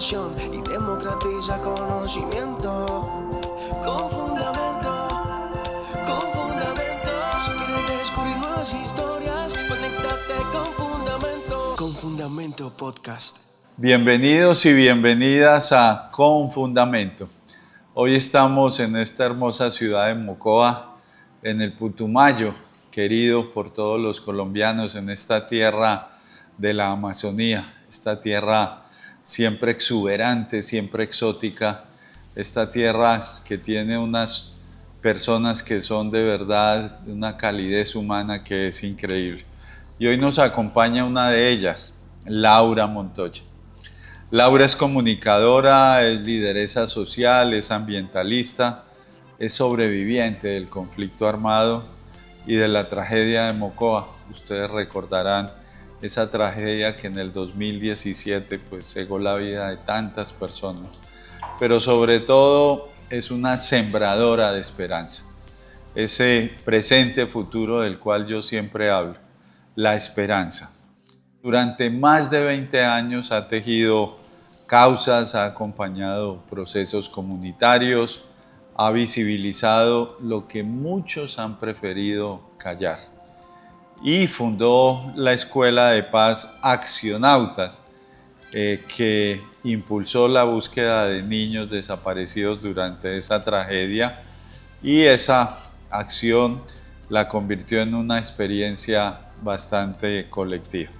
información y democratiza conocimiento. Con fundamento, con fundamento. Si quieres descubrir nuevas historias, conéctate con Fundamento. Con Fundamento Podcast. Bienvenidos y bienvenidas a Con Fundamento. Hoy estamos en esta hermosa ciudad de Mocoa, en el Putumayo, querido por todos los colombianos, en esta tierra de la Amazonía, esta tierra siempre exuberante, siempre exótica, esta tierra que tiene unas personas que son de verdad de una calidez humana que es increíble. Y hoy nos acompaña una de ellas, Laura Montoya. Laura es comunicadora, es lideresa social, es ambientalista, es sobreviviente del conflicto armado y de la tragedia de Mocoa. Ustedes recordarán esa tragedia que en el 2017 pues cegó la vida de tantas personas, pero sobre todo es una sembradora de esperanza, ese presente futuro del cual yo siempre hablo, la esperanza. Durante más de 20 años ha tejido causas, ha acompañado procesos comunitarios, ha visibilizado lo que muchos han preferido callar y fundó la Escuela de Paz Accionautas, que impulsó la búsqueda de niños desaparecidos durante esa tragedia, y esa acción la convirtió en una experiencia bastante colectiva.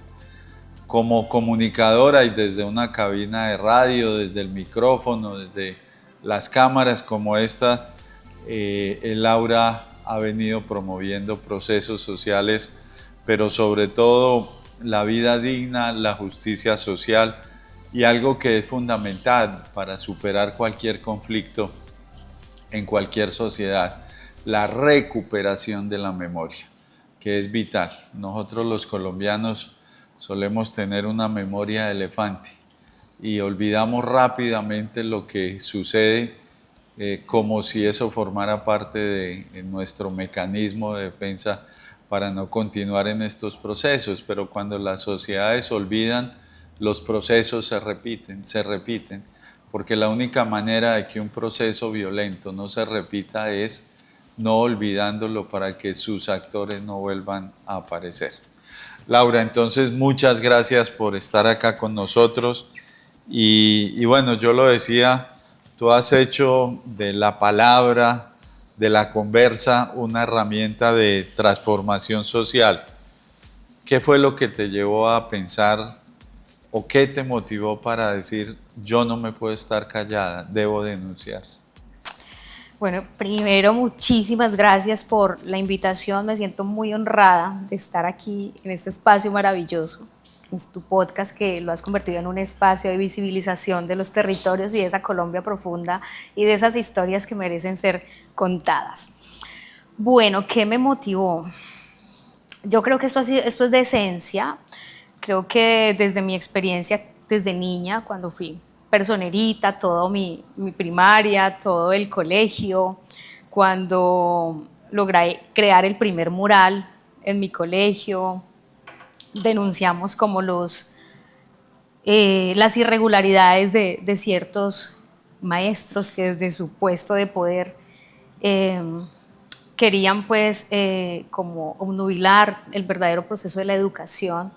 Como comunicadora y desde una cabina de radio, desde el micrófono, desde las cámaras como estas, Laura ha venido promoviendo procesos sociales, pero sobre todo la vida digna, la justicia social y algo que es fundamental para superar cualquier conflicto en cualquier sociedad, la recuperación de la memoria, que es vital. Nosotros los colombianos solemos tener una memoria de elefante y olvidamos rápidamente lo que sucede, como si eso formara parte de nuestro mecanismo de defensa para no continuar en estos procesos. Pero cuando las sociedades olvidan, los procesos se repiten, porque la única manera de que un proceso violento no se repita es no olvidándolo para que sus actores no vuelvan a aparecer. Laura, entonces muchas gracias por estar acá con nosotros y bueno, yo lo decía, tú has hecho de la palabra, de la conversa, una herramienta de transformación social. ¿Qué fue lo que te llevó a pensar o qué te motivó para decir, yo no me puedo estar callada, debo denunciar? Bueno, primero muchísimas gracias por la invitación, me siento muy honrada de estar aquí en este espacio maravilloso, en tu podcast que lo has convertido en un espacio de visibilización de los territorios y de esa Colombia profunda y de esas historias que merecen ser contadas. Bueno, ¿qué me motivó? Yo creo que esto es de esencia, creo que desde mi experiencia, desde niña, cuando fui personerita, todo mi primaria, todo el colegio, cuando logré crear el primer mural en mi colegio, denunciamos como las irregularidades de ciertos maestros que desde su puesto de poder querían pues como obnubilar el verdadero proceso de la educación.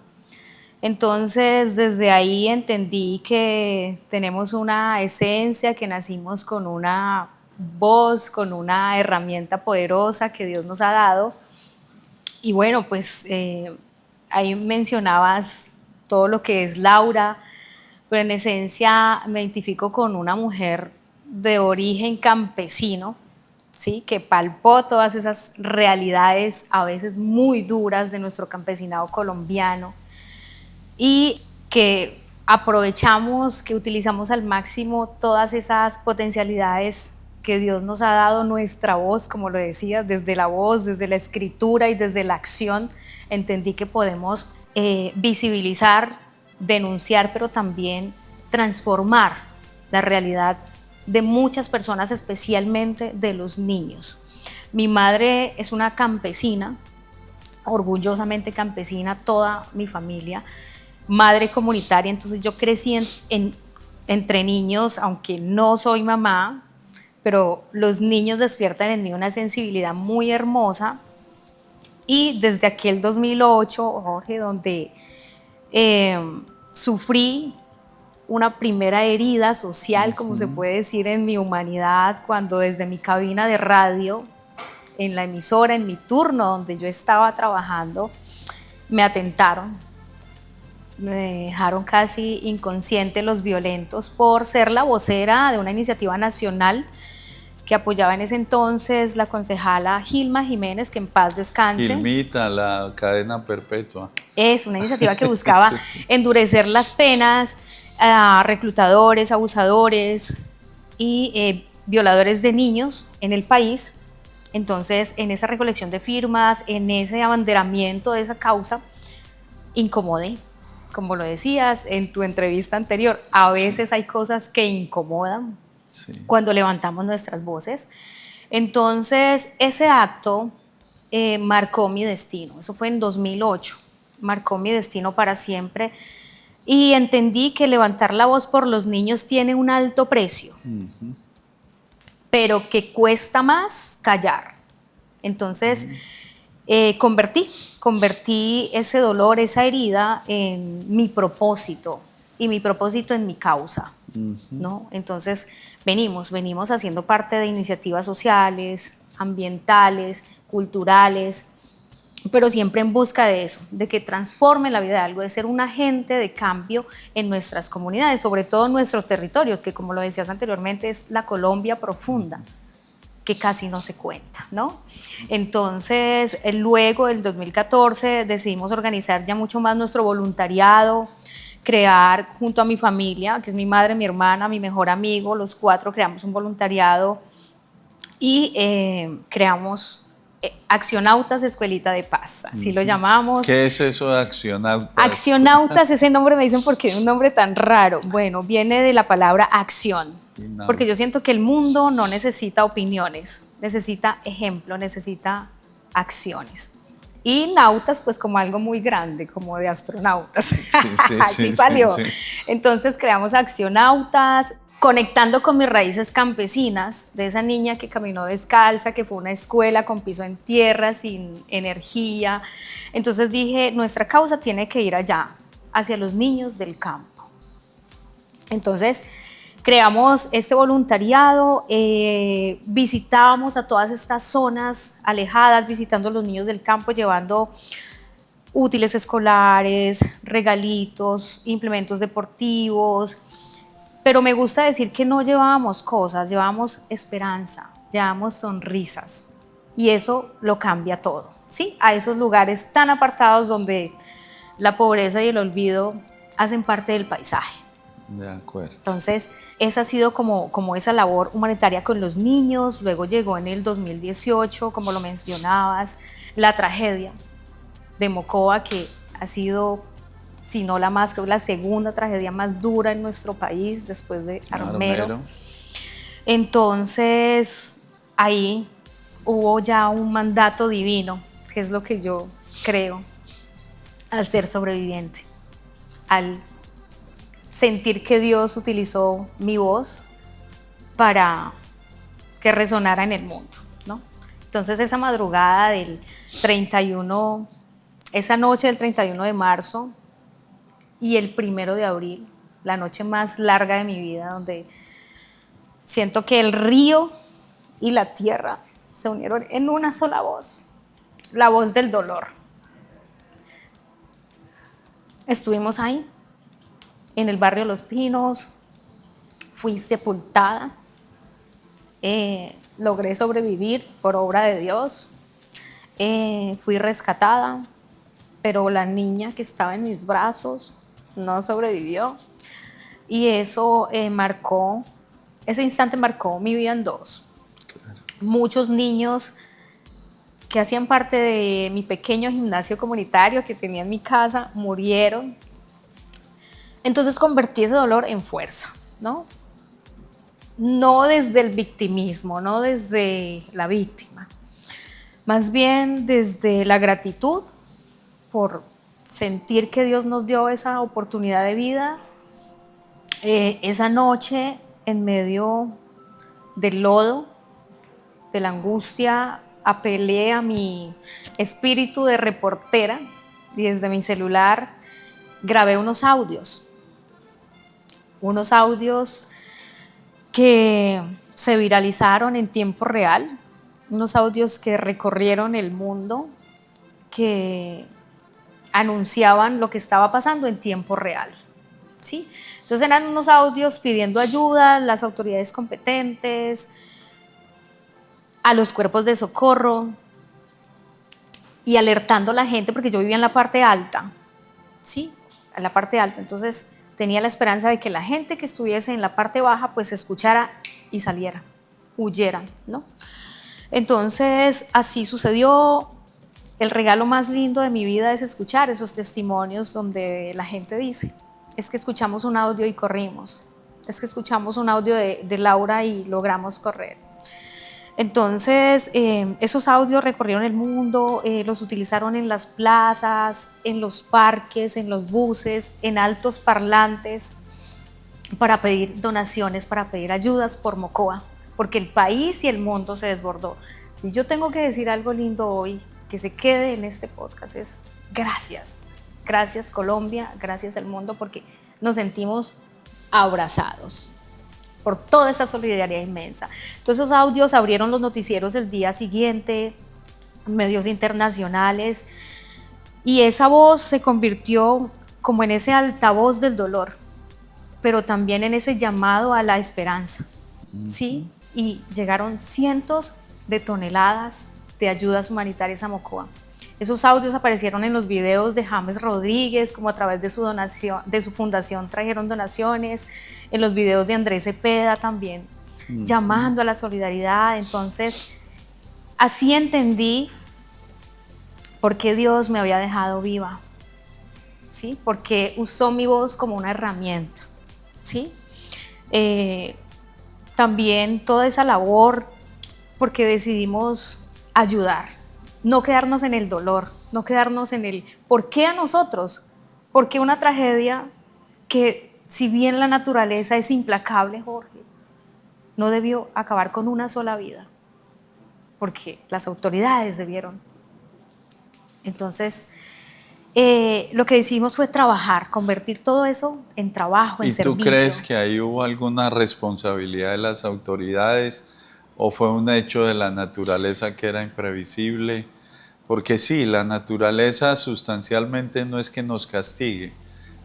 Entonces, desde ahí entendí que tenemos una esencia, que nacimos con una voz, con una herramienta poderosa que Dios nos ha dado. Y bueno, pues ahí mencionabas todo lo que es Laura, pero en esencia me identifico con una mujer de origen campesino, ¿sí? Que palpó todas esas realidades a veces muy duras de nuestro campesinado colombiano, y que aprovechamos, que utilizamos al máximo todas esas potencialidades que Dios nos ha dado, nuestra voz, como lo decía, desde la voz, desde la escritura y desde la acción, entendí que podemos visibilizar, denunciar, pero también transformar la realidad de muchas personas, especialmente de los niños. Mi madre es una campesina, orgullosamente campesina, toda mi familia, madre comunitaria, entonces yo crecí entre niños, aunque no soy mamá, pero los niños despiertan en mí una sensibilidad muy hermosa. Y desde aquel 2008, Jorge, donde sufrí una primera herida social, como se puede decir, en mi humanidad, cuando desde mi cabina de radio, en la emisora, en mi turno donde yo estaba trabajando, me atentaron, me dejaron casi inconsciente los violentos por ser la vocera de una iniciativa nacional que apoyaba en ese entonces la concejala Gilma Jiménez, que en paz descanse. Gilmita, la cadena perpetua. Es una iniciativa que buscaba endurecer las penas a reclutadores, abusadores y violadores de niños en el país. Entonces, en esa recolección de firmas, en ese abanderamiento de esa causa, incomodé. Como lo decías en tu entrevista anterior, a veces hay cosas que incomodan cuando levantamos nuestras voces. Entonces, ese acto marcó mi destino. Eso fue en 2008. Marcó mi destino para siempre. Y entendí que levantar la voz por los niños tiene un alto precio, pero que cuesta más callar. Entonces, convertí ese dolor, esa herida en mi propósito, y mi propósito en mi causa, ¿no? Entonces, venimos haciendo parte de iniciativas sociales, ambientales, culturales, pero siempre en busca de eso, de que transforme la vida de algo, de ser un agente de cambio en nuestras comunidades, sobre todo en nuestros territorios, que como lo decías anteriormente es la Colombia profunda, que casi no se cuenta, ¿no? Entonces, luego del 2014 decidimos organizar ya mucho más nuestro voluntariado, crear junto a mi familia, que es mi madre, mi hermana, mi mejor amigo, los 4 creamos un voluntariado y creamos Accionautas Escuelita de Paz, así lo llamamos. ¿Qué es eso de Accionautas? Accionautas, ese nombre me dicen porque es un nombre tan raro. Bueno, viene de la palabra acción, porque yo siento que el mundo no necesita opiniones, necesita ejemplo, necesita acciones. Y nautas, pues como algo muy grande, como de astronautas. Así salió. Entonces creamos Accionautas, conectando con mis raíces campesinas, de esa niña que caminó descalza, que fue a una escuela con piso en tierra, sin energía. Entonces dije, nuestra causa tiene que ir allá, hacia los niños del campo. Entonces creamos este voluntariado, visitábamos a todas estas zonas alejadas, visitando a los niños del campo, llevando útiles escolares, regalitos, implementos deportivos. Pero me gusta decir que no llevábamos cosas, llevábamos esperanza, llevábamos sonrisas, y eso lo cambia todo, ¿sí? A esos lugares tan apartados donde la pobreza y el olvido hacen parte del paisaje. De acuerdo. Entonces, esa ha sido como esa labor humanitaria con los niños. Luego llegó en el 2018, como lo mencionabas, la tragedia de Mocoa, que ha sido, si no la más, creo la segunda tragedia más dura en nuestro país después de Armero. Entonces, ahí hubo ya un mandato divino, que es lo que yo creo, al ser sobreviviente, al sentir que Dios utilizó mi voz para que resonara en el mundo, ¿no? Entonces, esa madrugada del 31, esa noche del 31 de marzo, y el 1 de abril, la noche más larga de mi vida, donde siento que el río y la tierra se unieron en una sola voz, la voz del dolor. Estuvimos ahí, en el barrio Los Pinos, fui sepultada, logré sobrevivir por obra de Dios, fui rescatada, pero la niña que estaba en mis brazos no sobrevivió, y eso ese instante marcó mi vida en dos. Claro. Muchos niños que hacían parte de mi pequeño gimnasio comunitario que tenía en mi casa murieron. Entonces convertí ese dolor en fuerza, ¿no? No desde el victimismo, no desde la víctima, más bien desde la gratitud por sentir que Dios nos dio esa oportunidad de vida, Esa noche, en medio del lodo, de la angustia, apelé a mi espíritu de reportera y desde mi celular grabé unos audios que se viralizaron en tiempo real, unos audios que recorrieron el mundo, que anunciaban lo que estaba pasando en tiempo real. ¿Sí? Entonces eran unos audios pidiendo ayuda a las autoridades competentes, a los cuerpos de socorro y alertando a la gente, porque yo vivía en la parte alta, ¿sí? En la parte alta. Entonces tenía la esperanza de que la gente que estuviese en la parte baja pues escuchara y saliera, huyeran, ¿no? Entonces así sucedió. El regalo más lindo de mi vida es escuchar esos testimonios donde la gente dice, es que escuchamos un audio y corrimos, es que escuchamos un audio de Laura y logramos correr. Entonces, esos audios recorrieron el mundo, los utilizaron en las plazas, en los parques, en los buses, en altos parlantes, para pedir donaciones, para pedir ayudas por Mocoa, porque el país y el mundo se desbordó. Si yo tengo que decir algo lindo hoy, que se quede en este podcast, es gracias. Gracias Colombia, gracias al mundo, porque nos sentimos abrazados por toda esa solidaridad inmensa. Todos esos audios abrieron los noticieros el día siguiente, medios internacionales, y esa voz se convirtió como en ese altavoz del dolor, pero también en ese llamado a la esperanza, ¿sí? Y llegaron cientos de toneladas de ayudas humanitarias a Mocoa. Esos audios aparecieron en los videos de James Rodríguez, como a través de su donación, de su fundación trajeron donaciones, en los videos de Andrés Cepeda también, llamando a la solidaridad. Entonces, así entendí por qué Dios me había dejado viva, ¿sí? Porque usó mi voz como una herramienta, ¿sí? También toda esa labor, porque decidimos ayudar. No quedarnos en el dolor, no quedarnos en el ¿por qué a nosotros? ¿Por qué una tragedia que, si bien la naturaleza es implacable, Jorge, no debió acabar con una sola vida? Porque las autoridades debieron. Entonces, lo que decidimos fue trabajar, convertir todo eso en trabajo, en servicio. ¿Y tú crees que ahí hubo alguna responsabilidad de las autoridades o fue un hecho de la naturaleza que era imprevisible? Porque sí, la naturaleza sustancialmente no es que nos castigue,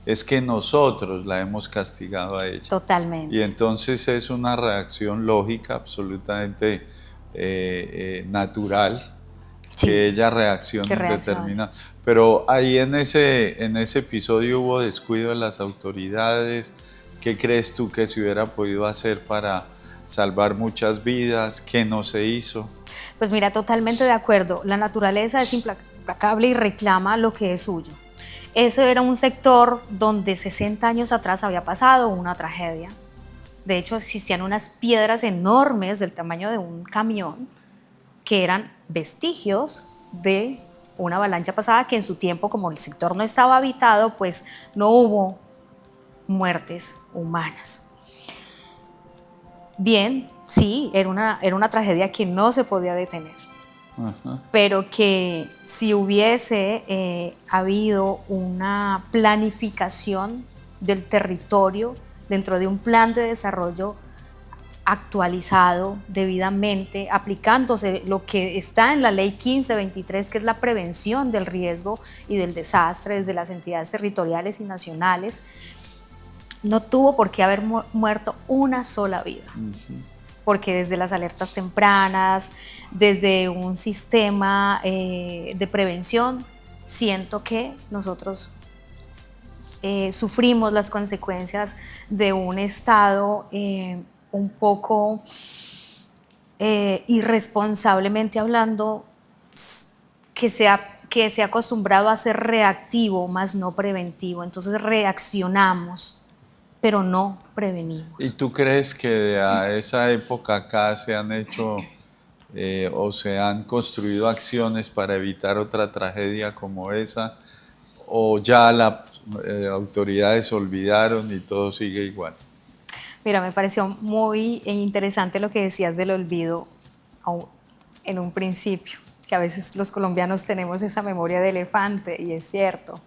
es que nosotros la hemos castigado a ella. Totalmente. Y entonces es una reacción lógica, absolutamente natural, Sí, que ella reaccione determinada. Pero ahí en ese episodio hubo descuido de las autoridades. ¿Qué crees tú que se hubiera podido hacer para salvar muchas vidas? ¿Qué no se hizo? Pues mira, totalmente de acuerdo. La naturaleza es implacable y reclama lo que es suyo. Ese era un sector donde 60 años atrás había pasado una tragedia. De hecho, existían unas piedras enormes del tamaño de un camión que eran vestigios de una avalancha pasada que en su tiempo, como el sector no estaba habitado, pues no hubo muertes humanas. Bien, sí, era una tragedia que no se podía detener. Ajá. Pero que si hubiese habido una planificación del territorio dentro de un plan de desarrollo actualizado debidamente, aplicándose lo que está en la ley 1523, que es la prevención del riesgo y del desastre desde las entidades territoriales y nacionales, no tuvo por qué haber muerto una sola vida. Porque desde las alertas tempranas, desde un sistema de prevención, siento que nosotros sufrimos las consecuencias de un Estado un poco irresponsablemente hablando, que se ha acostumbrado a ser reactivo, más no preventivo. Entonces reaccionamos, pero no prevenimos. ¿Y tú crees que de esa época acá se han hecho o se han construido acciones para evitar otra tragedia como esa? o ya las autoridades olvidaron y todo sigue igual? Mira, me pareció muy interesante lo que decías del olvido en un principio, que a veces los colombianos tenemos esa memoria de elefante, y es cierto.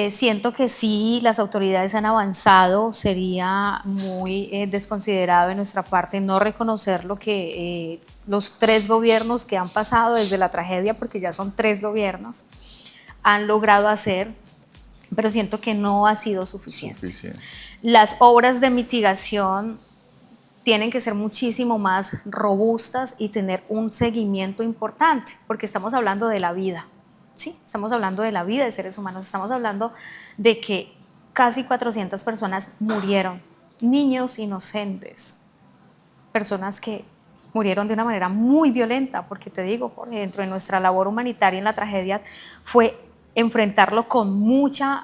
Siento que sí, las autoridades han avanzado, sería muy desconsiderado de nuestra parte no reconocer lo que los 3 gobiernos que han pasado desde la tragedia, porque ya son 3 gobiernos, han logrado hacer, pero siento que no ha sido suficiente. Las obras de mitigación tienen que ser muchísimo más robustas y tener un seguimiento importante, porque estamos hablando de la vida. Sí, estamos hablando de la vida de seres humanos, estamos hablando de que casi 400 personas murieron, niños inocentes, personas que murieron de una manera muy violenta, porque te digo, Jorge, dentro de nuestra labor humanitaria en la tragedia fue enfrentarlo con mucho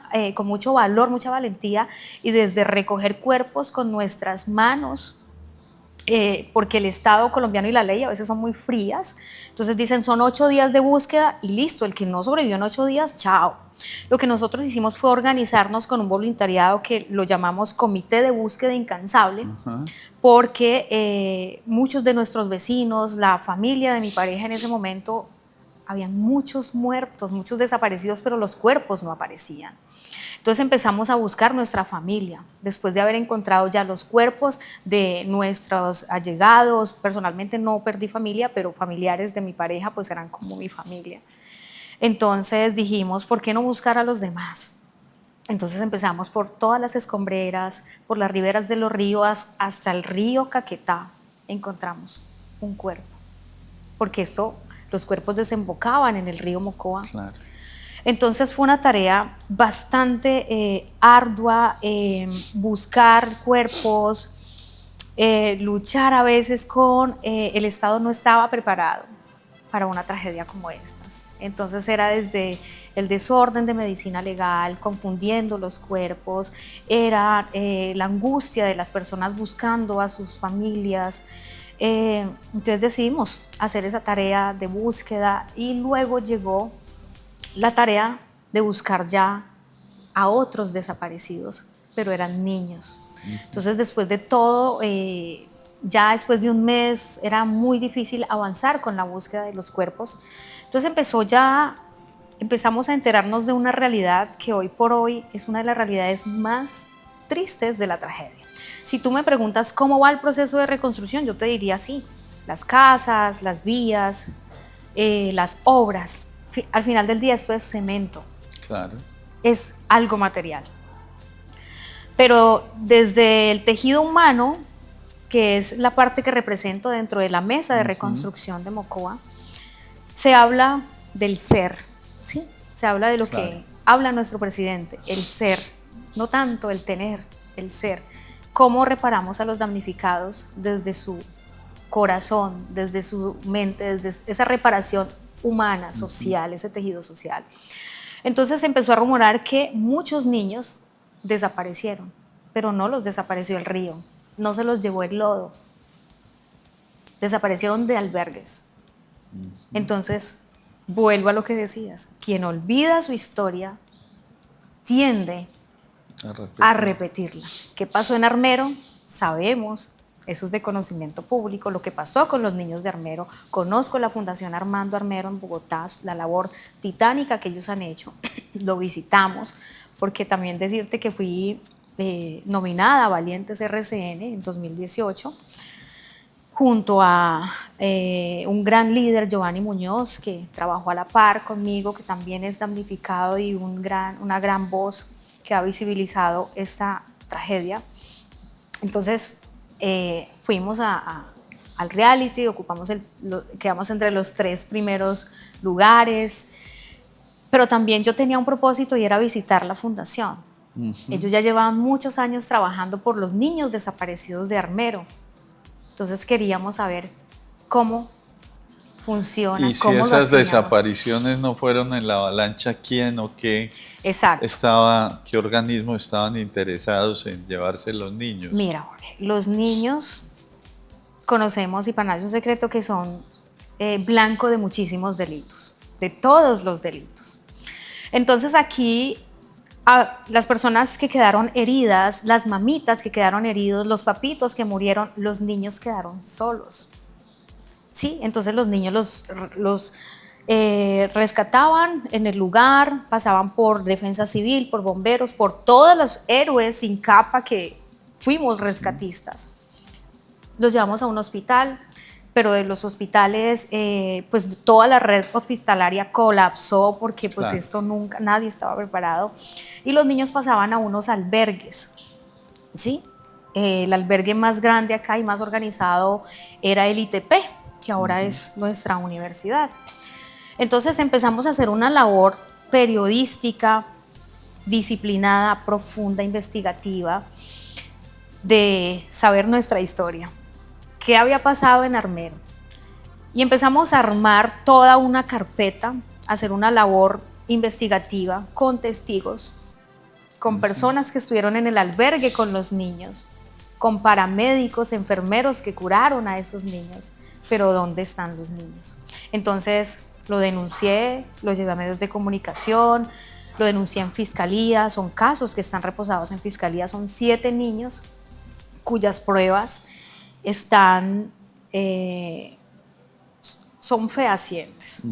valor, mucha valentía, y desde recoger cuerpos con nuestras manos, porque el Estado colombiano y la ley a veces son muy frías, entonces dicen son 8 días de búsqueda y listo, el que no sobrevivió en 8 días, chao. Lo que nosotros hicimos fue organizarnos con un voluntariado que lo llamamos Comité de Búsqueda Incansable, porque muchos de nuestros vecinos, la familia de mi pareja en ese momento, habían muchos muertos, muchos desaparecidos, pero los cuerpos no aparecían. Entonces empezamos a buscar nuestra familia, después de haber encontrado ya los cuerpos de nuestros allegados. Personalmente no perdí familia, pero familiares de mi pareja pues eran como mi familia. Entonces dijimos, ¿por qué no buscar a los demás? Entonces empezamos por todas las escombreras, por las riberas de los ríos hasta el río Caquetá, encontramos un cuerpo, porque los cuerpos desembocaban en el río Mocoa. Claro. Entonces fue una tarea bastante ardua, buscar cuerpos, luchar a veces con el Estado no estaba preparado para una tragedia como estas. Entonces era desde el desorden de medicina legal, confundiendo los cuerpos, era la angustia de las personas buscando a sus familias. Entonces decidimos hacer esa tarea de búsqueda y luego llegó la tarea de buscar ya a otros desaparecidos, pero eran niños. Entonces después de todo, ya después de un mes era muy difícil avanzar con la búsqueda de los cuerpos. Entonces empezamos a enterarnos de una realidad que hoy por hoy es una de las realidades más tristes de la tragedia. Si tú me preguntas cómo va el proceso de reconstrucción, yo te diría sí, las casas, las vías, las obras. Al final del día esto es cemento. Claro. Es algo material. Pero desde el tejido humano, que es la parte que represento dentro de la mesa de reconstrucción de Mocoa, se habla del ser, ¿sí? Se habla de lo que habla nuestro presidente, el ser, no tanto el tener, el ser. ¿Cómo reparamos a los damnificados desde su corazón, desde su mente, desde esa reparación humana, social, ese tejido social? Entonces empezó a rumorar que muchos niños desaparecieron, pero no los desapareció el río, no se los llevó el lodo, desaparecieron de albergues. Entonces, vuelvo a lo que decías, quien olvida su historia tiende a repetirla. ¿Qué pasó en Armero? Sabemos, eso es de conocimiento público, lo que pasó con los niños de Armero. Conozco la Fundación Armando Armero en Bogotá, la labor titánica que ellos han hecho, lo visitamos, porque también decirte que fui nominada a Valientes RCN en 2018, junto a un gran líder, Giovanni Muñoz, que trabajó a la par conmigo, que también es damnificado y una gran voz que ha visibilizado esta tragedia. Entonces fuimos al reality, quedamos entre los 3 primeros lugares, pero también yo tenía un propósito y era visitar la fundación. Ellos ya llevaban muchos años trabajando por los niños desaparecidos de Armero. Entonces queríamos saber cómo funciona. Y si esas desapariciones no fueron en la avalancha, ¿quién o qué qué organismos estaban interesados en llevarse los niños? Mira, Jorge, los niños conocemos, y para nadie es un secreto, que son blanco de muchísimos delitos, de todos los delitos. Entonces aquí a las personas que quedaron heridas, las mamitas que quedaron heridos, los papitos que murieron, los niños quedaron solos. Sí, entonces los niños los rescataban en el lugar, pasaban por defensa civil, por bomberos, por todos los héroes sin capa que fuimos rescatistas. Los llevamos a un hospital, pero de los hospitales, pues toda la red hospitalaria colapsó porque pues Claro. esto nunca, nadie estaba preparado. Y los niños pasaban a unos albergues, ¿sí? El albergue más grande acá y más organizado era el ITP, que ahora es nuestra universidad. Entonces empezamos a hacer una labor periodística, disciplinada, profunda, investigativa, de saber nuestra historia. ¿Qué había pasado en Armero? Y empezamos a armar toda una carpeta, a hacer una labor investigativa con testigos, con personas que estuvieron en el albergue con los niños, con paramédicos, enfermeros que curaron a esos niños. Pero ¿dónde están los niños? Entonces lo denuncié, lo llevé a medios de comunicación, lo denuncié en fiscalía, son casos que están reposados en fiscalía, son 7 niños cuyas pruebas están, son fehacientes.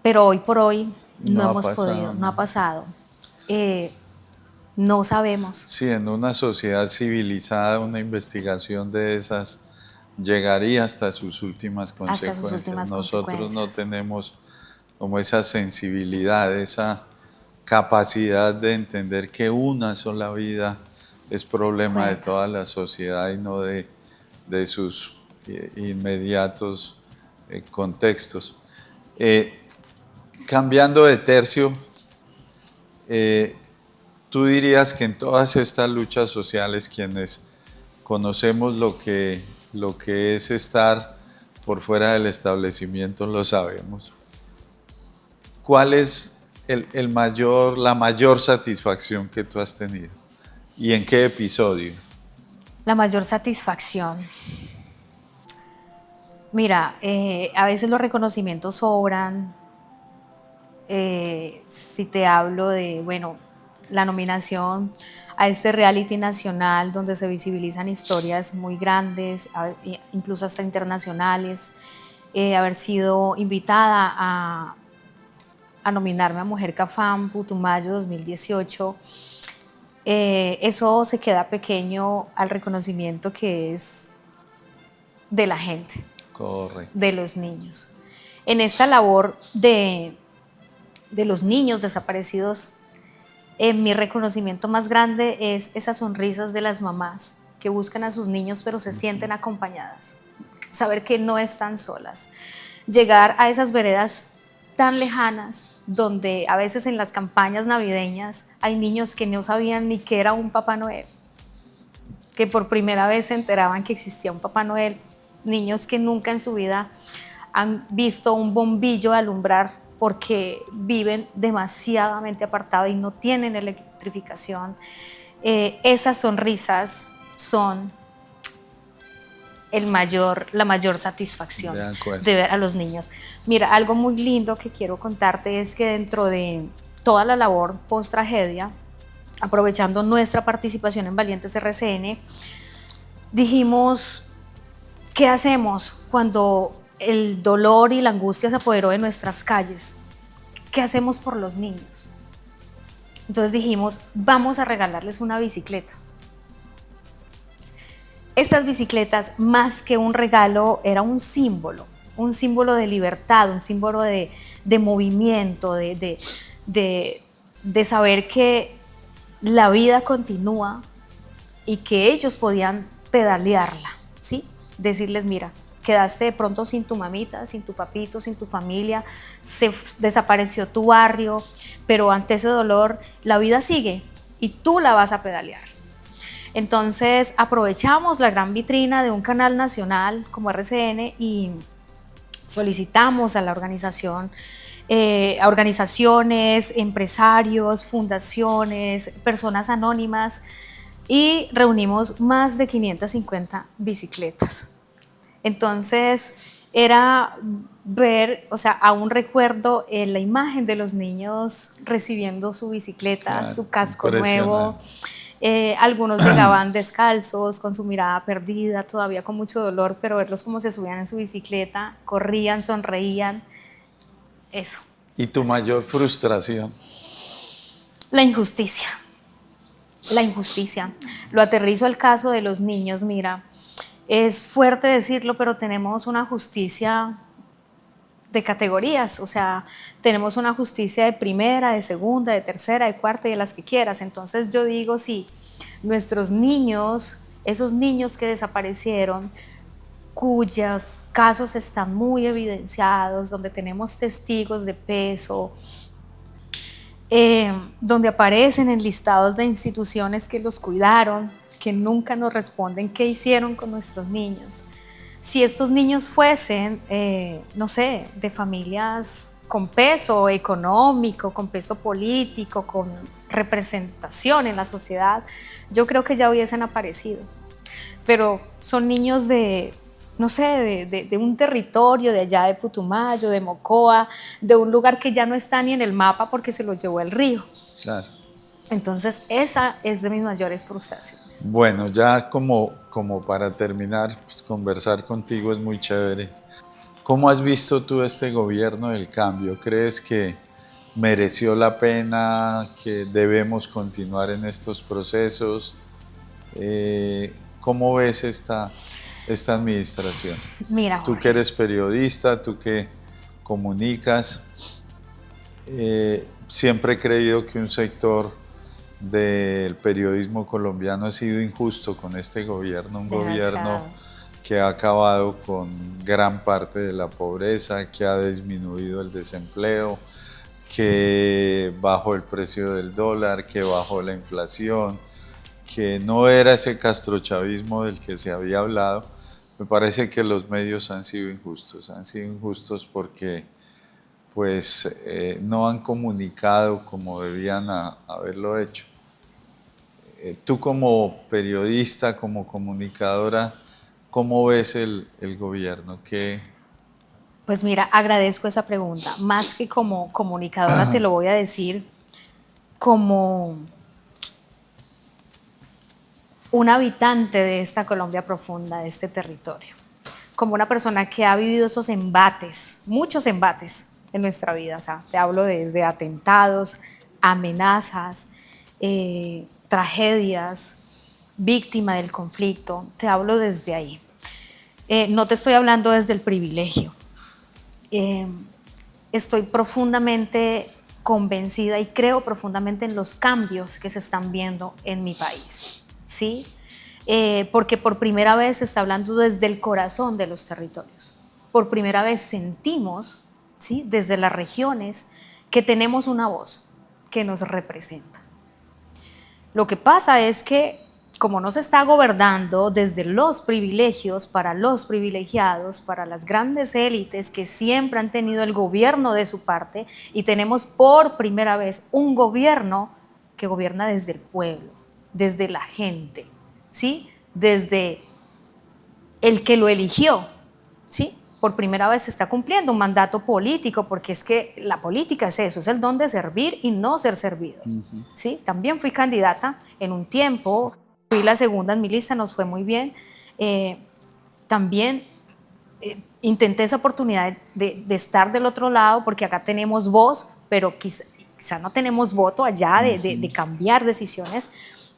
Pero hoy por hoy no hemos podido, no ha pasado. No sabemos. Sí, en una sociedad civilizada una investigación de esas llegaría hasta sus últimas consecuencias. Hasta sus últimas Nosotros no consecuencias. tenemos como esa sensibilidad, esa capacidad de entender que una sola vida es problema de toda la sociedad y no de sus inmediatos contextos. Cambiando de tercio, tú dirías que en todas estas luchas sociales, quienes conocemos lo que es estar por fuera del establecimiento, lo sabemos. ¿Cuál es la mayor satisfacción que tú has tenido? ¿Y en qué episodio? La mayor satisfacción. Mira, a veces los reconocimientos sobran. Si te hablo de, bueno, la nominación a este reality nacional donde se visibilizan historias muy grandes, incluso hasta internacionales, haber sido invitada a nominarme a Mujer Cafam Putumayo 2018, eso se queda pequeño al reconocimiento que es de la gente. Correcto. De los niños. En esta labor de los niños desaparecidos, mi reconocimiento más grande es esas sonrisas de las mamás que buscan a sus niños pero se sienten acompañadas, saber que no están solas, llegar a esas veredas tan lejanas donde a veces en las campañas navideñas hay niños que no sabían ni qué era un Papá Noel, que por primera vez se enteraban que existía un Papá Noel, niños que nunca en su vida han visto un bombillo alumbrar porque viven demasiadamente apartados y no tienen electrificación. Esas sonrisas son la mayor satisfacción de ver a los niños. Mira, algo muy lindo que quiero contarte es que dentro de toda la labor post tragedia, aprovechando nuestra participación en Valientes RCN, dijimos, ¿qué hacemos cuando el dolor y la angustia se apoderó de nuestras calles? ¿Qué hacemos por los niños? Entonces dijimos, vamos a regalarles una bicicleta. Estas bicicletas, más que un regalo, era un símbolo de libertad, un símbolo de movimiento, de saber que la vida continúa y que ellos podían pedalearla, ¿sí? Decirles, mira, quedaste de pronto sin tu mamita, sin tu papito, sin tu familia, desapareció tu barrio, pero ante ese dolor la vida sigue y tú la vas a pedalear. Entonces aprovechamos la gran vitrina de un canal nacional como RCN y solicitamos a la organización, a organizaciones, empresarios, fundaciones, personas anónimas y reunimos más de 550 bicicletas. Entonces era ver, o sea, aún recuerdo la imagen de los niños recibiendo su bicicleta, Claro, su casco nuevo. impresionante. Algunos llegaban descalzos, con su mirada perdida, todavía con mucho dolor, pero verlos como se subían en su bicicleta, corrían, sonreían, eso. ¿Y tu mayor frustración? La injusticia, la injusticia. Lo aterrizo al caso de los niños, mira, es fuerte decirlo, pero tenemos una justicia de categorías, o sea, tenemos una justicia de primera, de segunda, de tercera, de cuarta y de las que quieras. Entonces yo digo, si nuestros niños, esos niños que desaparecieron, cuyos casos están muy evidenciados, donde tenemos testigos de peso, donde aparecen en listados de instituciones que los cuidaron, que nunca nos responden qué hicieron con nuestros niños. Si estos niños fuesen, no sé, de familias con peso económico, con peso político, con representación en la sociedad, yo creo que ya hubiesen aparecido. Pero son niños de, no sé, de un territorio de allá de Putumayo, de Mocoa, de un lugar que ya no está ni en el mapa porque se lo llevó el río. Claro. Entonces esa es de mis mayores frustraciones. Bueno, ya como para terminar, pues, conversar contigo es muy chévere. ¿Cómo has visto tú este gobierno del cambio? ¿Crees que mereció la pena, que debemos continuar en estos procesos? ¿Cómo ves esta administración? Mira, Tú Jorge, que eres periodista, tú que comunicas, siempre he creído que un sector del periodismo colombiano ha sido injusto con este gobierno, un gobierno que ha acabado con gran parte de la pobreza, que ha disminuido el desempleo, que bajó el precio del dólar, que bajó la inflación, que no era ese castrochavismo del que se había hablado. Me parece que los medios han sido injustos porque pues no han comunicado como debían haberlo hecho. Tú como periodista, como comunicadora, ¿cómo ves el gobierno? pues mira, agradezco esa pregunta. Más que como comunicadora te lo voy a decir como un habitante de esta Colombia profunda, de este territorio. Como una persona que ha vivido esos embates, muchos embates en nuestra vida. O sea, te hablo desde atentados, amenazas, tragedias, víctima del conflicto. Te hablo desde ahí. No te estoy hablando desde el privilegio. Estoy profundamente convencida y creo profundamente en los cambios que se están viendo en mi país, ¿sí? Porque por primera vez se está hablando desde el corazón de los territorios. Por primera vez sentimos, ¿sí?, desde las regiones que tenemos una voz que nos representa. Lo que pasa es que como no se está gobernando desde los privilegios para los privilegiados, para las grandes élites que siempre han tenido el gobierno de su parte, y tenemos por primera vez un gobierno que gobierna desde el pueblo, desde la gente, ¿sí?, desde el que lo eligió, ¿sí? Por primera vez se está cumpliendo un mandato político, porque es que la política es eso, es el don de servir y no ser servidos, ¿sí? También fui candidata en un tiempo, fui la segunda en mi lista, nos fue muy bien. También intenté esa oportunidad de estar del otro lado, porque acá tenemos voz, pero quizá no tenemos voto allá de cambiar decisiones.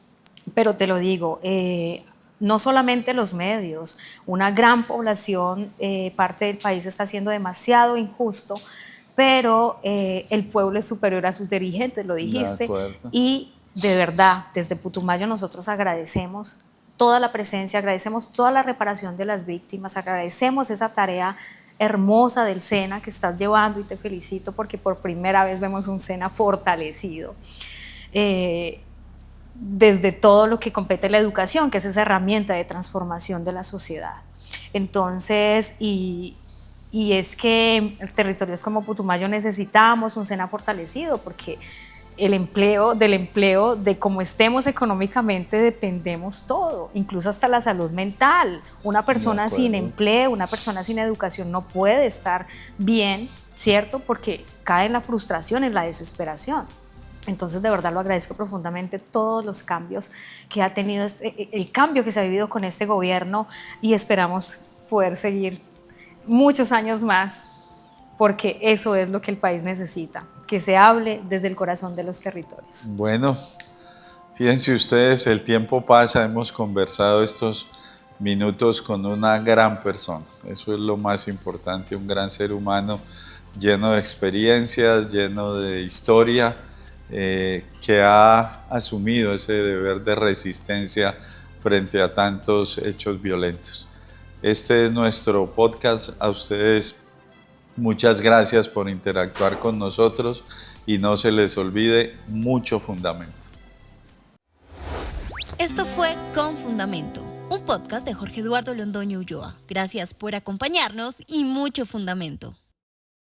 Pero te lo digo, no solamente los medios, una gran población, parte del país está siendo demasiado injusto, pero el pueblo es superior a sus dirigentes, lo dijiste, y de verdad, desde Putumayo nosotros agradecemos toda la presencia, agradecemos toda la reparación de las víctimas, agradecemos esa tarea hermosa del SENA que estás llevando, y te felicito porque por primera vez vemos un SENA fortalecido. Desde todo lo que compete la educación, que es esa herramienta de transformación de la sociedad. Entonces, y es que en territorios como Putumayo necesitamos un SENA fortalecido, porque del empleo, de cómo estemos económicamente, dependemos todo, incluso hasta la salud mental. Una persona sin empleo, una persona sin educación no puede estar bien, ¿cierto? Porque cae en la frustración, en la desesperación. Entonces, de verdad lo agradezco profundamente todos los cambios que ha tenido, el cambio que se ha vivido con este gobierno, y esperamos poder seguir muchos años más, porque eso es lo que el país necesita, que se hable desde el corazón de los territorios. Bueno, fíjense ustedes, el tiempo pasa, hemos conversado estos minutos con una gran persona, eso es lo más importante, un gran ser humano lleno de experiencias, lleno de historia, que ha asumido ese deber de resistencia frente a tantos hechos violentos. Este es nuestro podcast. A ustedes muchas gracias por interactuar con nosotros y no se les olvide, mucho fundamento. Esto fue Con Fundamento, un podcast de Jorge Eduardo Londoño Ulloa. Gracias por acompañarnos y mucho fundamento.